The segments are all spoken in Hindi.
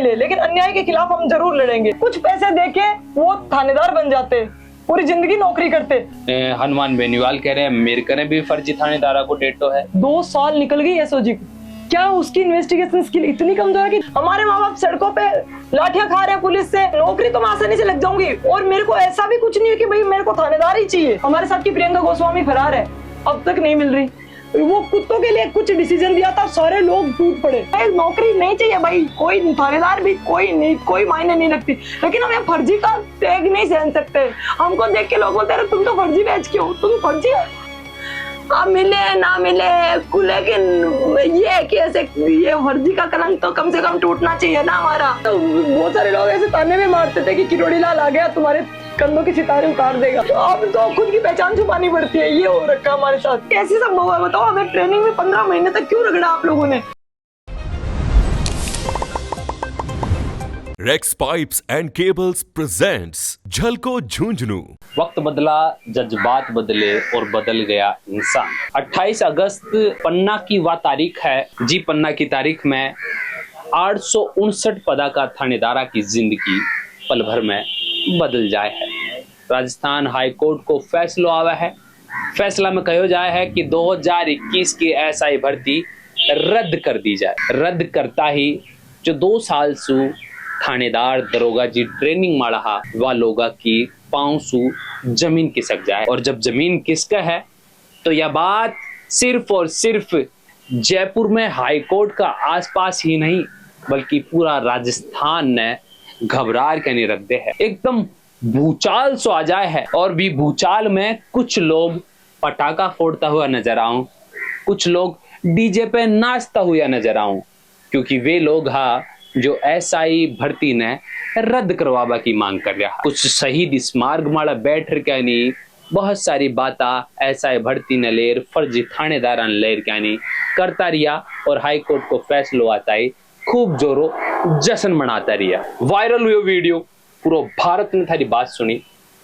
मिले, लेकिन अन्याय के खिलाफ हम जरूर लड़ेंगे। कुछ पैसे देके वो थानेदार बन जाते, पूरी जिंदगी नौकरी करते। हनुमान बेनीवाल कह रहे हैं अमेरिका ने भी फर्जी थानेदारा को डेटो है। 2 साल निकल गई एसओजी को। क्या उसकी इन्वेस्टिगेशन स्किल इतनी कमजोर है कि हमारे माँ बाप सड़कों पे लाठियां खा रहे हैं पुलिस से? नौकरी तो मैं आसानी से लग जाऊंगी, और मेरे को ऐसा भी कुछ नहीं है कि भाई मेरे को थानेदार ही चाहिए। हमारे साथ की प्रियंका गोस्वामी फरार है, अब तक नहीं मिल रही। वो कुत्तों के लिए कुछ डिसीजन दिया था, सारे लोग टूट पड़े। नौकरी नहीं चाहिए भाई, कोई थानेदार भी कोई नहीं, कोई मायने नहीं रखती, लेकिन हम ये फर्जी का टैग नहीं सहन सकते। हमको देख के लोग बोलते हैं तुम तो फर्जी बैच के हो, तुम फर्जी है। अब मिले ना मिले, लेकिन ये है कि ऐसे ये फर्जी का कलंक तो कम से कम टूटना चाहिए ना हमारा। तो बहुत सारे लोग ऐसे ताने भी मारते थे कि किरोड़ी लाल आ गया तुम्हारे कंधों के सितारे उतार देगा। तो अब तो खुद की पहचान छुपानी पड़ती है, ये हो रखा हमारे साथ। कैसे सब हुआ बताओ? हमें ट्रेनिंग में 15 महीने तक क्यों रगड़ा आप लोगों ने? Rex pipes and cables presents Jhalko Jhunjhunu. वक्त बदला, जज्बात बदले और बदल गया इंसान। 28 अगस्त पन्ना की वह तारीख है जी, पन्ना की तारीख में 859 पदा का थानेदारा की जिंदगी पल भर में बदल जाए है। राजस्थान हाई कोर्ट को फैसलो आवा है। फैसला में कहो जाए है कि 2021 की एसआई भर्ती रद्द कर दी जाए। रद्द करता ही जो 2 साल सु थानेदार दरोगा जी ट्रेनिंग माड़ा वह लोगा की पांव सु जमीन खिसक जाए। और जब जमीन खिसक है तो यह बात सिर्फ और सिर्फ जयपुर में हाई कोर्ट का आसपास ही नहीं बल्कि पूरा राजस्थान ने घबरार के नहीं रख दे है। एकदम भूचाल सो आ जाए है। और भी भूचाल में कुछ लोग पटाखा फोड़ता हुआ नजर आऊं, कुछ लोग डीजे पे नाचता हुआ नजर आऊं, क्योंकि वे लोग जो एसआई भर्ती ने रद्द करवाबा की मांग कर रहा। कुछ शहीद स्मारक माड़ा बैठ क्या नहीं, बहुत सारी बाता एसआई भर्ती ने लेर फर्जी थानेदारा ने लेर क्या नहीं करता रिया। और हाई कोर्ट को फैसलो आता ही खूब जोरो जश्न मनाता रिया। वायरल हुई वीडियो, पूरा भारत ने थारी बात सुनी,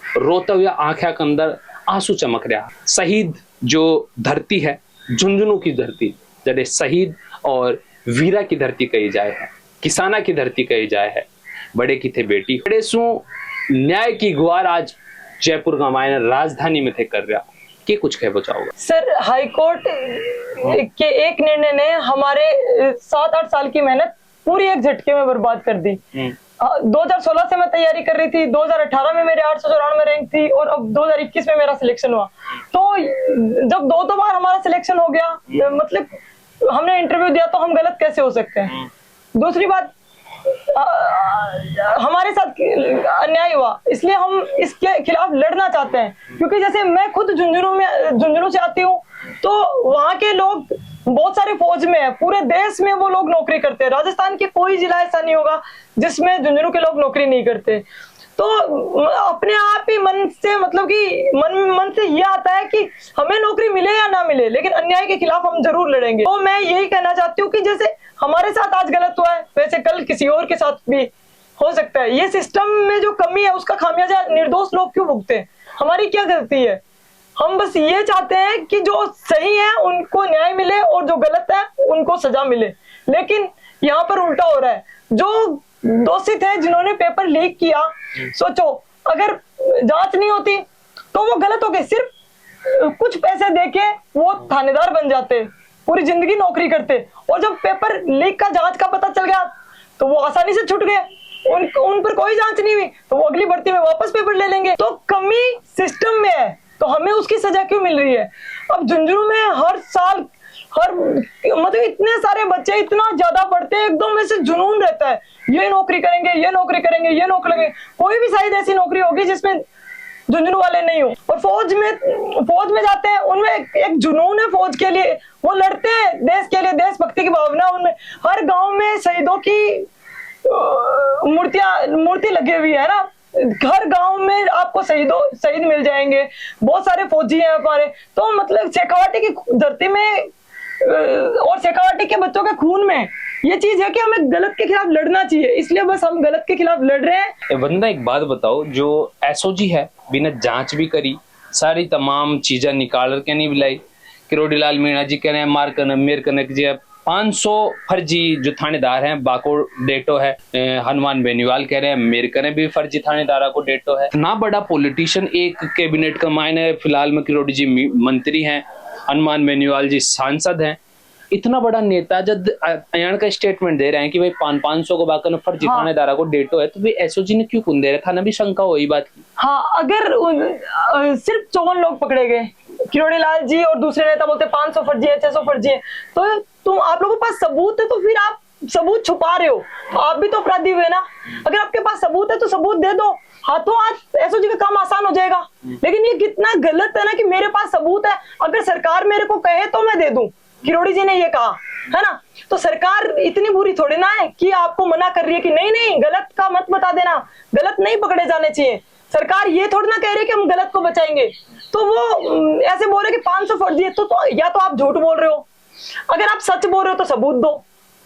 रोता हुआ आंखें के अंदर आंसू चमक रहा। शहीद जो धरती है, झुंझुनू की धरती, जड़े शहीद और वीरा की धरती कही जाए है, किसाना की धरती कही जाए है, बड़े की थे बेटी। बड़े सु न्याय की गुहार आज जयपुर का मायने राजधानी में थे कर रहा। के कुछ कह बचाओगे? सर, हाई कोर्ट के एक निर्णय ने हमारे 7-8 साल की मेहनत पूरी एक झटके में बर्बाद कर दी। 2016 से मैं तैयारी कर रही थी, 2018 में मेरे 894 रैंक थी, और अब 2021 में मेरा सिलेक्शन हुआ। तो जब 2 बार हमारा सिलेक्शन हो गया, मतलब हमने इंटरव्यू दिया, तो हम गलत कैसे हो सकते हैं? दूसरी बात, हमारे साथ अन्याय हुआ, इसलिए हम इसके खिलाफ लड़ना चाहते हैं। क्योंकि जैसे मैं खुद झुंझुनू से आती हूँ, तो वहाँ के लोग बहुत सारे फौज में है, पूरे देश में वो लोग नौकरी करते हैं। राजस्थान के कोई जिला ऐसा नहीं होगा जिसमें झुंझुनू के लोग नौकरी नहीं करते। तो अपने आप ही मन से, मतलब कि मन से ये आता है कि हमें नौकरी मिले या ना मिले, लेकिन अन्याय के खिलाफ हम जरूर लड़ेंगे। तो मैं यही कहना चाहती हूँ कि जैसे हमारे साथ आज गलत हुआ है, वैसे कल किसी और के साथ भी हो सकता है। ये सिस्टम में जो कमी है उसका खामियाजा निर्दोष लोग क्यों भुगते हैं? हमारी क्या गलती है? हम बस ये चाहते हैं कि जो सही है उनको न्याय मिले और जो गलत है उनको सजा मिले। लेकिन यहाँ पर उल्टा हो रहा है। जो दोषित है, जिन्होंने पेपर लीक किया, सोचो अगर जांच नहीं होती तो वो गलत हो गए, सिर्फ कुछ पैसे देके वो थानेदार बन जाते, पूरी जिंदगी नौकरी करते। और जब पेपर लीक का जांच का पता चल गया तो वो आसानी से छूट गए, उन पर कोई जांच नहीं हुई, तो वो अगली भर्ती में वापस पेपर ले लेंगे। तो कमी सिस्टम में है, तो हमें उसकी सजा क्यों मिल रही है? अब झुंझुनू में हर साल मतलब इतने सारे बच्चे इतना ज्यादा पढ़ते हैं, एकदम वैसे जुनून रहता है, ये नौकरी करेंगे, ये नौकरी करेंगे, ये नौकरी करेंगे। कोई भी शायद ऐसी नौकरी होगी जिसमें झुंझुनू वाले नहीं हो। और फौज में जाते हैं, उनमें एक जुनून है फौज के लिए, वो लड़ते हैं देश के लिए, देशभक्ति की भावना उनमें। हर गांव में शहीदों की मूर्ति लगी हुई है ना, हर गांव में आपको शहीद मिल जाएंगे। बहुत सारे फौजी हैं हमारे। तो मतलब शेखावाटी की धरती में और शेखावाटी के बच्चों के खून में ये चीज है कि हमें गलत के खिलाफ लड़ना चाहिए, इसलिए बस हम गलत के खिलाफ लड़ रहे हैं। बंदा एक बात बताओ, जो एसओजी है बिना जांच भी करी सारी तमाम चीजें निकाल के नहीं बुलाई, किरोड़ी लाल मीणा जी कह रहे हैं मार कन मेर कनक जी 500 फर्जी जो थानेदार हैं, बाको डेटो है, हनुमान बेनीवाल कह रहे हैं मेरकने भी फर्जी थानेदारा को डेटो है। ना बड़ा पॉलिटिशियन एक कैबिनेट का मायने फिलहाल में किरोड़ी जी मंत्री हैं, हनुमान बेनीवाल जी सांसद हैं, इतना बड़ा नेता जब अयान का स्टेटमेंट दे रहे हैं कि भाई 500 को बाकर फर्जी थानेदारा को डेटो है, तो भाई एसओजी ने क्यों कुन दे रहा था ना, भी शंका हो बात की। हाँ, अगर सिर्फ 54 लोग पकड़े गए, किरोड़ी लाल जी और दूसरे नेता बोलते 500 फर्जी है, 600 फर्जी है, तो तुम आप लोगों के पास सबूत है तो फिर आप सबूत छुपा रहे हो, तो आप भी तो अपराधी हुए ना। अगर आपके पास सबूत है तो सबूत दे दो, हाथों हाथ एसओजी का काम आसान हो जाएगा। लेकिन ये कितना गलत है ना कि मेरे पास सबूत है, अगर सरकार मेरे को कहे तो मैं दे दूं। किरोड़ी जी ने ये कहा है ना, तो सरकार इतनी बुरी थोड़ी ना है कि आपको मना कर रही है कि नहीं नहीं गलत का मत बता देना, गलत नहीं पकड़े जाने चाहिए। सरकार ये थोड़ी ना कह रही है कि हम गलत को बचाएंगे। तो वो ऐसे बोल रहे कि 500 फर्जी है, तो या तो आप झूठ बोल रहे हो, अगर आप सच बोल रहे हो तो सबूत दो,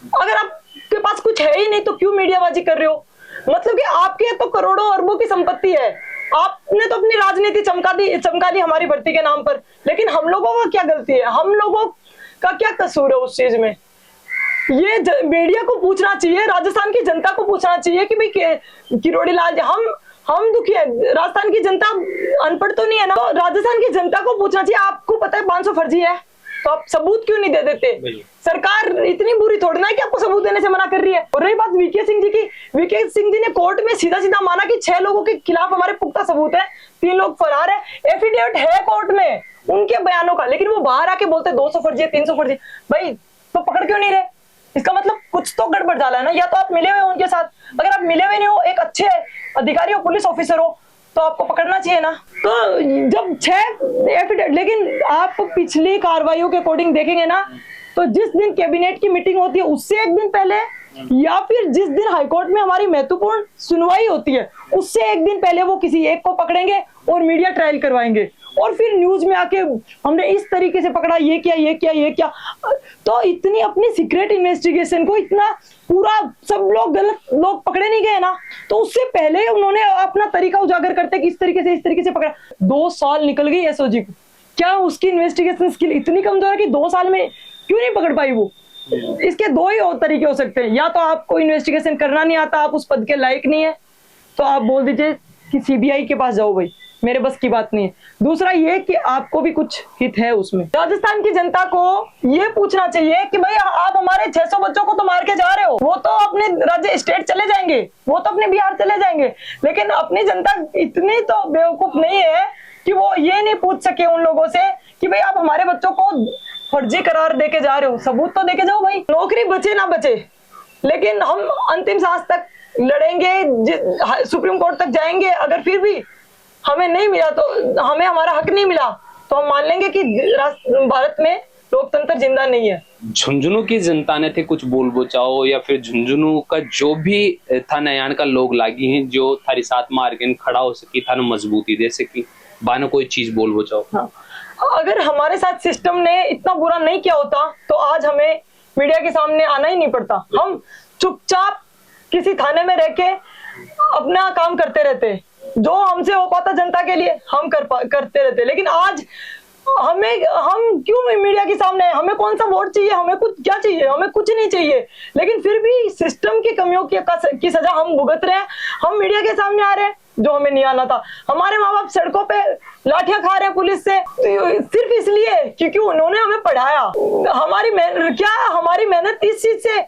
अगर आपके पास कुछ है ही नहीं तो क्यों मीडियाबाजी कर रहे हो। मतलब कि आपके तो करोड़ों अरबों की संपत्ति है, आपने तो अपनी राजनीति चमका दी हमारी भर्ती के नाम पर, लेकिन हम लोगों का क्या गलती है, हम लोगों का क्या कसूर है उस चीज में। ये मीडिया को पूछना चाहिए, राजस्थान की जनता को पूछना चाहिए कि भाई किरोड़ी लाल हम दुखी है, राजस्थान की जनता अनपढ़ तो नहीं है ना, तो राजस्थान की जनता को पूछना चाहिए आपको पता है 500 फर्जी है तो आप सबूत क्यों नहीं दे देते। सरकार इतनी बुरी थोड़ी ना है कि आपको सबूत देने से मना कर रही है। और रही बात वीके सिंह जी की, वीके सिंह जी ने कोर्ट में सीधा सीधा माना कि 6 लोगों के खिलाफ हमारे पुख्ता सबूत है, 3 लोग फरार है, एफिडेविट है कोर्ट में उनके बयानों का, लेकिन वो बाहर आके बोलते 200 फर्जी है, 300 फर्जी। भाई तो पकड़ क्यों नहीं रहे, इसका मतलब कुछ तो गड़बड़ डाला है ना, या तो आप मिले हुए हो उनके साथ, अगर आप मिले हुए नहीं हो, एक अच्छे अधिकारी हो, पुलिस ऑफिसर हो, तो आपको पकड़ना चाहिए ना। तो जब 6 एफिडेविट, लेकिन आप पिछली कार्रवाइयों के अकॉर्डिंग देखेंगे ना, तो जिस दिन कैबिनेट की मीटिंग होती है उससे एक दिन पहले, या फिर जिस दिन हाईकोर्ट में हमारी महत्वपूर्ण सुनवाई होती है उससे एक दिन पहले वो किसी एक को पकड़ेंगे और मीडिया ट्रायल करवाएंगे, और फिर न्यूज में आके हमने इस तरीके से पकड़ा, ये किया ये किया ये किया। तो इतनी अपनी सीक्रेट इन्वेस्टिगेशन को इतना पूरा सब लोग गलत लोग पकड़े नहीं गए ना, तो उससे पहले उन्होंने अपना तरीका उजागर करते कि इस तरीके से पकड़ा। 2 साल निकल गई एसओजी को, क्या उसकी इन्वेस्टिगेशन स्किल इतनी कमजोर है कि 2 साल में क्यों नहीं पकड़ पाई वो। इसके 2 ही और तरीके हो सकते हैं, या तो आपको इन्वेस्टिगेशन करना नहीं आता, आप उस पद के लायक नहीं है, तो आप बोल दीजिए कि सीबीआई के पास जाओ भाई, मेरे बस की बात नहीं है। दूसरा ये कि आपको भी कुछ हित है उसमें। राजस्थान की जनता को ये पूछना चाहिए कि भाई आप हमारे 600 बच्चों को तो मार के जा रहे हो, वो तो अपने राज्य स्टेट चले जाएंगे, वो तो अपने बिहार चले जाएंगे, लेकिन अपनी जनता इतनी तो बेवकूफ नहीं है कि वो ये नहीं पूछ सके उन लोगों से कि भाई आप हमारे बच्चों को फर्जी करार देके जा रहे हो, सबूत तो देके जाओ भाई। नौकरी बचे ना बचे, लेकिन हम अंतिम सांस तक लड़ेंगे, सुप्रीम कोर्ट तक जाएंगे, अगर फिर भी हमें नहीं मिला तो हमें हमारा हक नहीं मिला तो हम मान लेंगे कि भारत में लोकतंत्र जिंदा नहीं है। झुंझुनू की जनता ने थे कुछ बोल बचाओ, या फिर झुंझुनू का जो भी था नयान का लोग लागी हैं जो थारी साथ मार के खड़ा हो सकी था न मजबूती दे सकी, बानो कोई चीज बोल बचाओ। हाँ। अगर हमारे साथ सिस्टम ने इतना बुरा नहीं किया होता तो आज हमें मीडिया के सामने आना ही नहीं पड़ता, हम चुपचाप किसी थाने में रह के अपना काम करते रहते, जो हमसे हो पाता जनता के लिए हम करते रहते। लेकिन आज हम क्यों मीडिया के सामने, हमें कौन सा वोट चाहिए, हमें कुछ क्या चाहिए, हमें कुछ नहीं चाहिए, लेकिन फिर भी सिस्टम की कमियों की सजा हम भुगत रहे हैं। हम मीडिया के सामने आ रहे हैं जो हमें नहीं आना था, हमारे माँ बाप सड़कों पे लाठियां खा रहे हैं पुलिस से सिर्फ इसलिए क्योंकि उन्होंने हमें पढ़ाया। हमारी मेहनत इस चीज से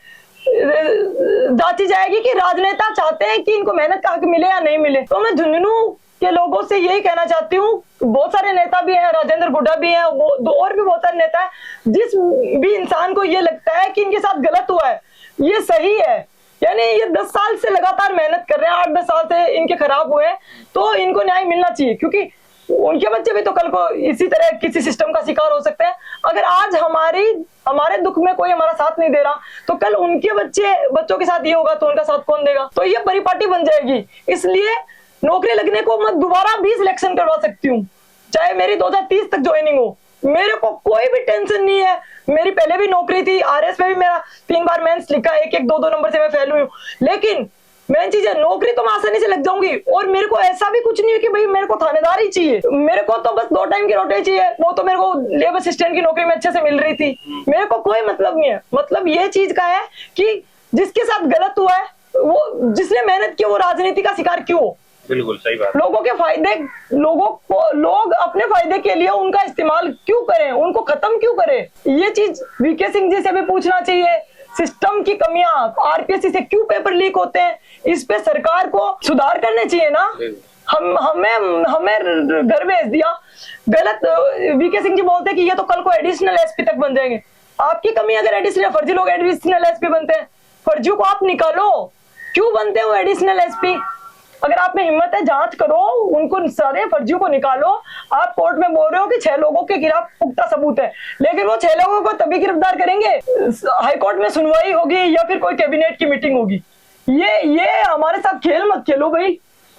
जांची जाएगी कि राजनेता चाहते हैं कि इनको मेहनत का हक मिले या नहीं मिले। तो मैं झुंझुनू के लोगों से यही कहना चाहती हूँ, बहुत सारे नेता भी हैं, राजेंद्र गुड्डा भी हैं, और भी बहुत सारे नेता हैं, जिस भी इंसान को ये लगता है कि इनके साथ गलत हुआ है, ये सही है, यानी ये 10 साल से लगातार मेहनत कर रहे हैं, 8-10 साल से इनके खराब हुए हैं, तो इनको न्याय मिलना चाहिए, क्योंकि उनके बच्चे भी तो कल को इसी तरह किसी सिस्टम का शिकार हो सकते हैं। अगर आज हमारे दुख में कोई हमारा साथ नहीं दे रहा तो कल उनके बच्चों के साथ ये होगा तो उनका साथ कौन देगा, तो ये परिपाटी बन जाएगी। इसलिए नौकरी लगने को मैं दोबारा भी सिलेक्शन करवा सकती हूँ, चाहे मेरी 2030 तक ज्वाइनिंग हो, मेरे को कोई भी टेंशन नहीं है। मेरी पहले भी नौकरी थी, आरएस में भी मेरा 3 बार मेंस लिखा, 1-1, 2-2 नंबर से मैं फेल हुई हूँ, लेकिन मेन चीज है नौकरी तो मैं आसानी से लग जाऊंगी, और मेरे को ऐसा भी कुछ नहीं है कि भाई मेरे को थानेदार ही चाहिए, मेरे को तो बस 2 टाइम की रोटी चाहिए, वो तो मेरे को लेबर असिस्टेंट की नौकरी में अच्छे से मिल रही थी, मेरे को कोई मतलब नहीं है। मतलब ये चीज का है कि जिसके साथ गलत हुआ है, वो जिसने मेहनत की, वो राजनीति का शिकार क्यों हो? बिल्कुल सही बात। लोगों के फायदे, लोग अपने फायदे के लिए उनका इस्तेमाल क्यों करें, उनको खत्म क्यों करें? ये चीज वीके सिंह जी से भी पूछना चाहिए। सिस्टम की कमियां, आरपीएससी से क्यों पेपर लीक होते हैं, इस पे सरकार को सुधार करने चाहिए ना। हमें घर भेज दिया गलत। वीके सिंह जी बोलते हैं कि ये तो कल को एडिशनल एसपी तक बन जाएंगे। आपकी कमी अगर एडिशनल, फर्जी लोग एडिशनल एसपी बनते हैं, फर्जियों को आप निकालो, क्यों बनते हैं वो एडिशनल एसपी? अगर आप में हिम्मत है जांच करो, उनको सारे फर्जियों को निकालो। आप कोर्ट में बोल रहे हो कि 6 लोगों के खिलाफ पुख्ता सबूत है, लेकिन वो 6 लोगों को तभी गिरफ्तार करेंगे हाई कोर्ट में सुनवाई होगी या फिर कोई कैबिनेट की मीटिंग होगी। ये हमारे साथ खेल मत खेलो भाई।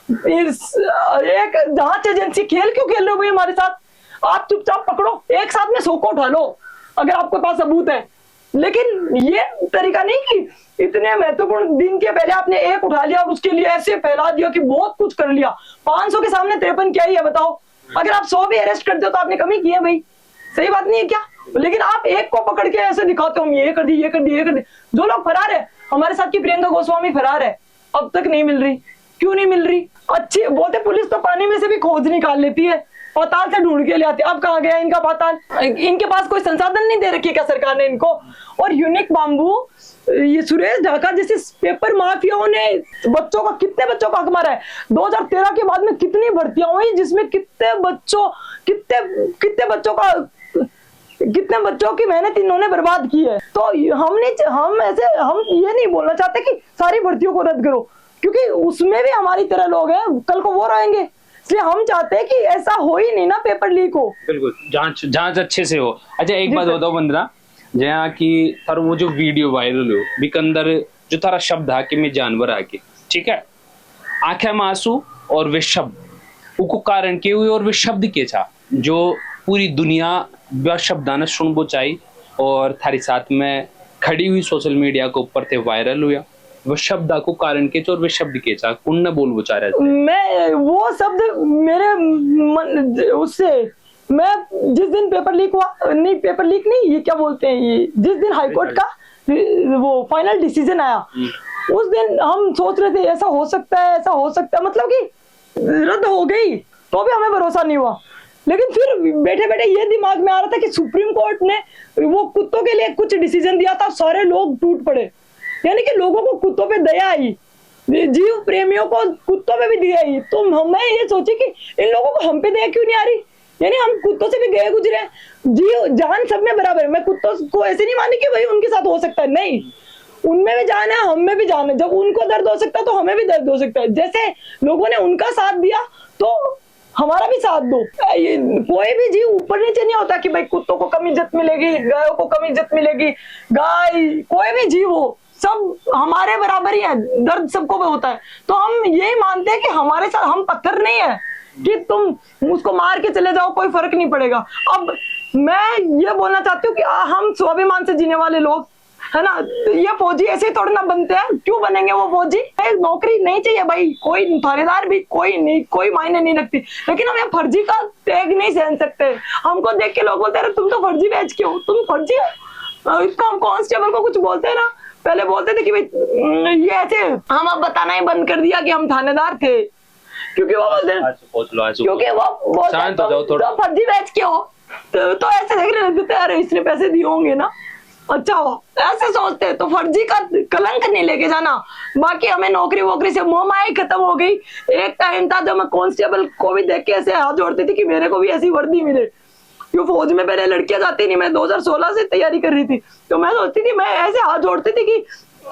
एक जांच एजेंसी खेल क्यों खेल रहे हो भाई हमारे साथ? आप चुपचाप पकड़ो, एक साथ में 100 को उठा लो अगर आपके पास सबूत है, लेकिन ये तरीका नहीं कि इतने महत्वपूर्ण दिन के पहले आपने एक उठा लिया और उसके लिए ऐसे फैला दिया कि बहुत कुछ कर लिया। 500 के सामने 53 क्या ही है बताओ? अगर आप 100 भी अरेस्ट करते हो तो आपने कमी की है भाई, सही बात नहीं है क्या? लेकिन आप एक को पकड़ के ऐसे दिखाते हो, हम ये कर दी, ये कर दी, ये कर दी। जो लोग फरार है, हमारे साथ की प्रियंका गोस्वामी फरार है, अब तक नहीं मिल रही। क्यों नहीं मिल रही? अच्छी बोलते पुलिस तो पानी में से भी खोज निकाल लेती है, पाताल से ढूंढ के ले आती है। अब कहाँ गया इनका पाताल? इनके पास कोई संसाधन नहीं दे रखी क्या सरकार ने इनको? और यूनिक बाम्बू, ये सुरेश ढाका जैसे पेपर माफियाओं ने बच्चों का, कितने बच्चों का हक मारा है। 2013 के बाद में कितनी भर्तियां हुई जिसमें कितने बच्चों की मेहनत इन्होंने बर्बाद की है। तो हम ये नहीं बोलना चाहते कि सारी भर्तियों को रद्द करो, क्योंकि उसमें भी हमारी तरह लोग हैं, कल को वो रहेंगे। इसलिए हम चाहते हैं कि ऐसा हो ही नहीं ना, पेपर लीक हो। बिल्कुल, जांच अच्छे से हो। अच्छा एक बात बताओ वंदना, जहाँ की थारो वो जो वीडियो वायरल हो बीके अंदर जो थारा शब्द है कि मैं जानवर आके, ठीक है, आंखें में आंसू और वे शब्द उनको कारण के हुए और वे शब्द के था जो पूरी दुनिया वह शब्दाना सुनबो चाहिए और थारी साथ में खड़ी हुई सोशल मीडिया के ऊपर थे वायरल हुआ वो शब्द को कारण के और वे शब्द के चा उन बोल वो चाह रहे। मैं वो शब्द मेरे उससे मैं जिस दिन पेपर लीक हुआ, नहीं पेपर लीक नहीं, ये क्या बोलते हैं, ये जिस दिन हाईकोर्ट का वो फाइनल डिसीजन आया, उस दिन हम सोच रहे थे ऐसा हो सकता है, ऐसा हो सकता है, मतलब कि रद्द हो गई तो भी हमें भरोसा नहीं हुआ। लेकिन फिर बैठे बैठे ये दिमाग में आ रहा था कि सुप्रीम कोर्ट ने वो कुत्तों के लिए कुछ डिसीजन दिया था, सारे लोग टूट पड़े। यानी कि लोगों को कुत्तों पे दया आई, जीव प्रेमियों को कुत्तों पे भी दया आई। तो मैं ये सोची कि इन लोगों को हम पे दया क्यों नहीं आ रही? यानी हम कुत्तों से भी गए गुजरे, जीव जान सब में बराबर है। मैं कुत्तों को ऐसे नहीं मानी कि भाई उनके साथ हो सकता है, नहीं, उनमें भी जान है, हम में भी जान है। जब उनको दर्द हो सकता है तो हमें भी दर्द हो सकता है। जैसे लोगों ने उनका साथ दिया तो हमारा भी साथ दो। कोई भी जीव ऊपर नीचे नहीं होता कि भाई कुत्तों को कम इज्जत मिलेगी, गायों को कम इज्जत मिलेगी, गाय कोई भी जीव हो सब हमारे बराबर ही है, दर्द सबको भी होता है। तो हम यही मानते हैं कि हमारे साथ, हम पत्थर नहीं है कि तुम उसको मार के चले जाओ, कोई फर्क नहीं पड़ेगा। अब मैं ये बोलना चाहती हूँ कि हम स्वाभिमान से जीने वाले लोग है ना, ये फौजी ऐसे थोड़ा ना बनते हैं, क्यों बनेंगे वो फौजी? नौकरी नहीं चाहिए भाई, कोई थानेदार भी कोई नहीं, कोई मायने नहीं रखती, लेकिन हम ये फर्जी का टैग नहीं सहन सकते। हमको देख के लोग बोलते हैं तुम तो फर्जी बैच के हो, तुम फर्जी हो। इसको हम कांस्टेबल को कुछ बोलते हैं ना, पहले बोलते थे कि भाई ये ऐसे, हम अब बताना ही बंद कर दिया कि हम थानेदार थे, क्योंकि वो बोलते हैं क्योंकि वो बोलते फर्जी बैच के हो, तो ऐसे देख रहे थे अरे इसने पैसे दिए होंगे ना, अच्छा हो, ऐसे सोचते हैं। तो फर्जी का कलंक नहीं लेके जाना। बाकी हमें नौकरी वोकरी से मोह माया खत्म हो गई। एक टाइम था जब मैं कांस्टेबल को भी देख के ऐसे हाथ जोड़ती थी कि मेरे को भी ऐसी वर्दी मिले, क्यों फौज में पहले लड़कियां जाती नहीं, मैं 2016 से तैयारी कर रही थी, तो मैं सोचती थी, मैं ऐसे हाथ जोड़ती थी कि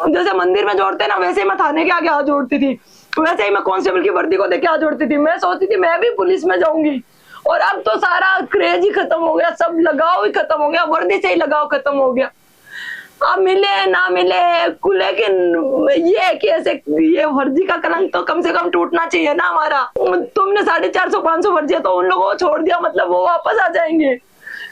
जैसे मंदिर में जोड़ते ना, वैसे मैं थाने के आगे हाथ जोड़ती थी, वैसे ही मैं कांस्टेबल की वर्दी को देख के हाथ जोड़ती थी। मैं सोचती थी मैं भी पुलिस में जाऊंगी। और अब तो सारा क्रेज ही खत्म हो गया, सब लगाव ही खत्म हो गया, वर्दी से ही लगाव खत्म हो गया। अब मिले ना मिले, लेकिन ये है कि ऐसे ये फर्जी का कलंक तो कम से कम टूटना चाहिए ना हमारा। तुमने 450-500 फर्जी तो उन लोगों को छोड़ दिया, मतलब वो वापस आ जाएंगे।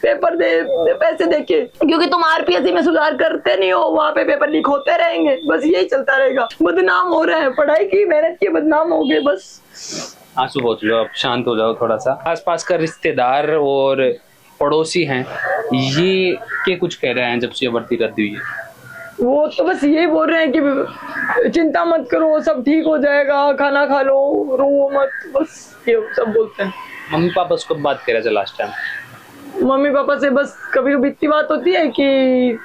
पेपर दे पैसे देके, क्योंकि तुम आरपीएससी में सुधार करते नहीं हो, वहाँ पे पेपर लीक होते रहेंगे, बस यही चलता रहेगा। बदनाम हो रहे हैं, पढ़ाई की मेहनत की बदनाम हो गए बस। आंसू पोंछ लो, अब शांत हो जाओ थोड़ा सा। आसपास का रिश्तेदार और पड़ोसी हैं, ये कुछ कह रहे हैं जब से भर्ती रद्द हुई है? वो तो बस यही बोल रहे हैं कि चिंता मत करो, सब ठीक हो जाएगा, खाना खा लो, रो मत, बस ये सब बोलते हैं। मम्मी पापा उसको बात करे थे लास्ट टाइम? मम्मी पापा से बस कभी कभी इतनी बात होती है कि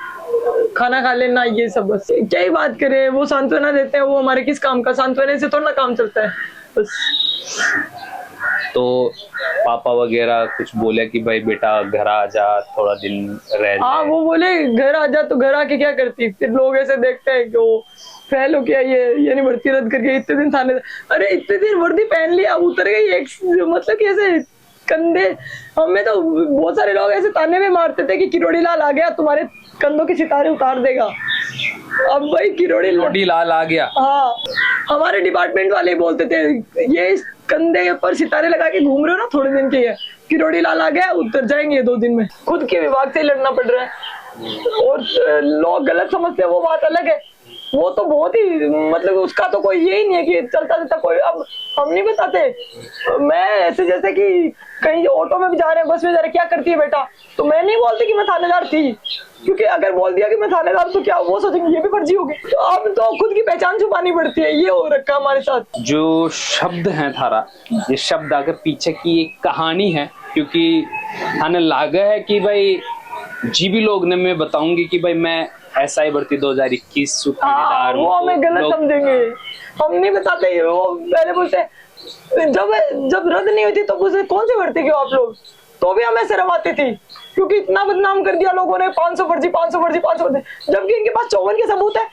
खाना खा लेना, ये सब बस। क्या ही बात करें, वो सांत्वना देते हैं, वो हमारे किस काम का, सांत्वना से थोड़ा ना काम चलता है बस। तो पापा वगैरह कुछ बोले कि भाई बेटा घर आ जा, थोड़ा दिन रह? हाँ, वो बोले घर आ जा, तो घर आके क्या करती? फिर लोग ऐसे देखते हैं कि वो फेल हो गया, ये नहीं भर्ती रद्द करके इतने दिन थाने। अरे इतने दिन वर्दी पहन लिया, उतर गई एक, मतलब कि ऐसे कंधे, हमें तो बहुत सारे लोग ऐसे ताने में मारते थे कि किरोड़ी लाल आ गया, तुम्हारे कंधों के सितारे उतार देगा। अब भाई किरोड़ी लाल आ गया। हाँ, हमारे डिपार्टमेंट वाले बोलते थे ये कंधे पर सितारे लगा के घूम रहे हो ना, थोड़े दिन के लिए किरोड़ी लाल आ गया, उतर जाएंगे 2 दिन में। खुद के विभाग से लड़ना पड़ रहा है और लोग गलत समझते हैं, वो बात अलग है। वो तो बहुत ही, मतलब उसका तो कोई यही नहीं है कि चलता चलता कोई, अब हम नहीं बताते। मैं ऐसे जैसे कि कहीं ऑटो में भी जा रहे हैं, बस में जा रहे, क्या करती है बेटा, तो मैं नहीं बोलती कि मैं थानेदार थी, क्योंकि अगर बोल दिया कि मैं थानेदार तो क्या वो सोचेंगे ये भी फर्जी हो गई। तो अब तो खुद की पहचान छुपानी पड़ती है, ये हो रखा हमारे साथ। जो शब्द है थारा, ये शब्द आगे पीछे की एक कहानी है, क्योंकि थाने लागा है कि भाई जी भी लोग ने, मैं बताऊंगी कि भाई मैं SI भर्ती 2021 थानेदार, वो हमें गलत समझेंगे, हम नहीं बताते। वो पहले पूछते जब रद्द नहीं होती तो पूछते कौन सी भर्ती क्यों आप लोग, तो भी हमें शर्माती थी, क्योंकि इतना बदनाम कर दिया लोगों ने, 500 फर्जी 500 फर्जी 500 फर्जी, जबकि इनके पास 54 के सबूत है।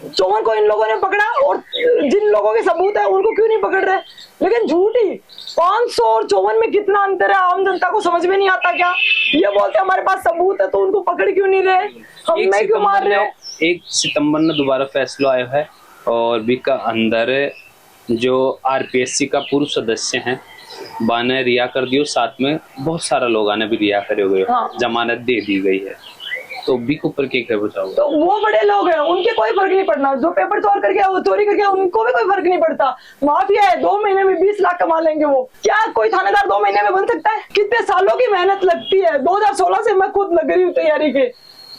54 को इन लोगों ने पकड़ा, और जिन लोगों के सबूत है उनको क्यों नहीं पकड़ रहे? लेकिन झूठी 500 और 54 में कितना अंतर है, आम जनता को समझ में नहीं आता क्या? ये बोलते हमारे पास सबूत है, तो उनको पकड़ क्यों नहीं रहे, हमें क्यों मार रहे हैं? 1 सितंबर में दोबारा फैसला आया है, और भी का अंदर जो RPSC का पूर्व सदस्य हैं बाने रिया कर दियो, साथ में बहुत सारा लोग आने भी रिया करे हुए, हाँ। जमानत दे दी गई है, तो बी के ऊपर क्या बताओ? तो वो बड़े लोग हैं, उनके कोई फर्क नहीं पड़ना, जो पेपर चोर करके चोरी करके उनको भी कोई फर्क नहीं पड़ता। माफिया है, 2 महीने में 20 लाख कमा लेंगे वो, क्या कोई थानेदार 2 महीने में बन सकता है? कितने सालों की मेहनत लगती है, 2016 से मैं खुद लग रही हूँ तैयारी के।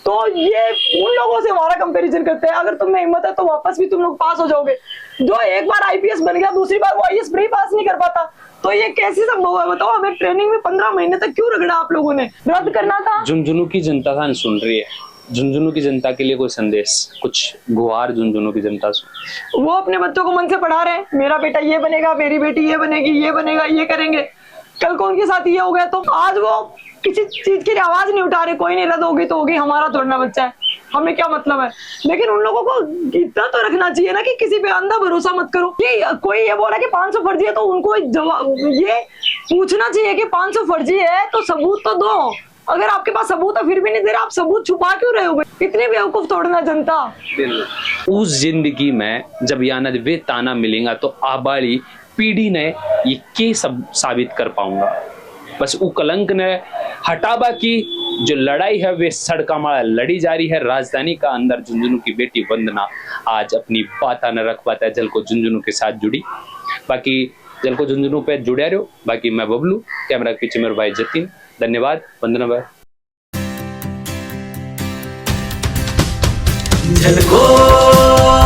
तो ये उन लोगों से हमारा कंपैरिजन करते हैं। अगर तुम में हिम्मत है तो वापस भी तुम लोग पास हो जाओगे। जो एक बार IPS बन गया, दूसरी बार वो IAS नहीं पास नहीं कर पाता, तो ये कैसे संभव है बताओ? हमें ट्रेनिंग में 15 महीने तक क्यों रगड़ा आप लोगों ने? रद्द करना था। झुंझुनू की जनता था सुन रही है, झुंझुनू की जनता के लिए कोई संदेश, कुछ गुहार झुंझुनू की जनता से? वो अपने बच्चों को मन से पढ़ा रहे हैं, मेरा बेटा ये बनेगा, मेरी बेटी ये बनेगी, ये बनेगा, ये करेंगे। कल को उनके साथ ये हो गया तो आज वो किसी चीज की आवाज नहीं उठा रहे, कोई नहीं, रद्द होगी तो होगी, हमारा थोड़ा बच्चा है, हमें क्या मतलब है? लेकिन उन लोगों को इतना तो रखना चाहिए ना कि किसी पे अंधा भरोसा मत करो। कि कोई ये बोला कि 500 फर्जी है तो उनको जवाब ये पूछना चाहिए कि 500 फर्जी है तो सबूत तो दो। अगर आपके पास सबूत है फिर भी नहीं दे रहे, आप सबूत छुपा क्यों रहे हो? इतनी बेवकूफ तोड़ना जनता। उस जिंदगी में जब याना वे ताना मिलेगा तो आबाड़ी पीढ़ी ने ये के सब साबित कर पाऊंगा। बस वो कलंक ने हटाबा की जो लड़ाई है वे सड़का मारा लड़ी जा रही है। राजधानी का अंदर झुंझुनू की बेटी वंदना आज अपनी बात न रख पाता है, झलको झुंझुनू के साथ जुड़ी। बाकी झलको झुंझुनू पे जुड़े रहो। बाकी मैं बबलू, कैमरा के पीछे मेरे भाई जतिन। धन्यवाद। वंदना भाई। झलको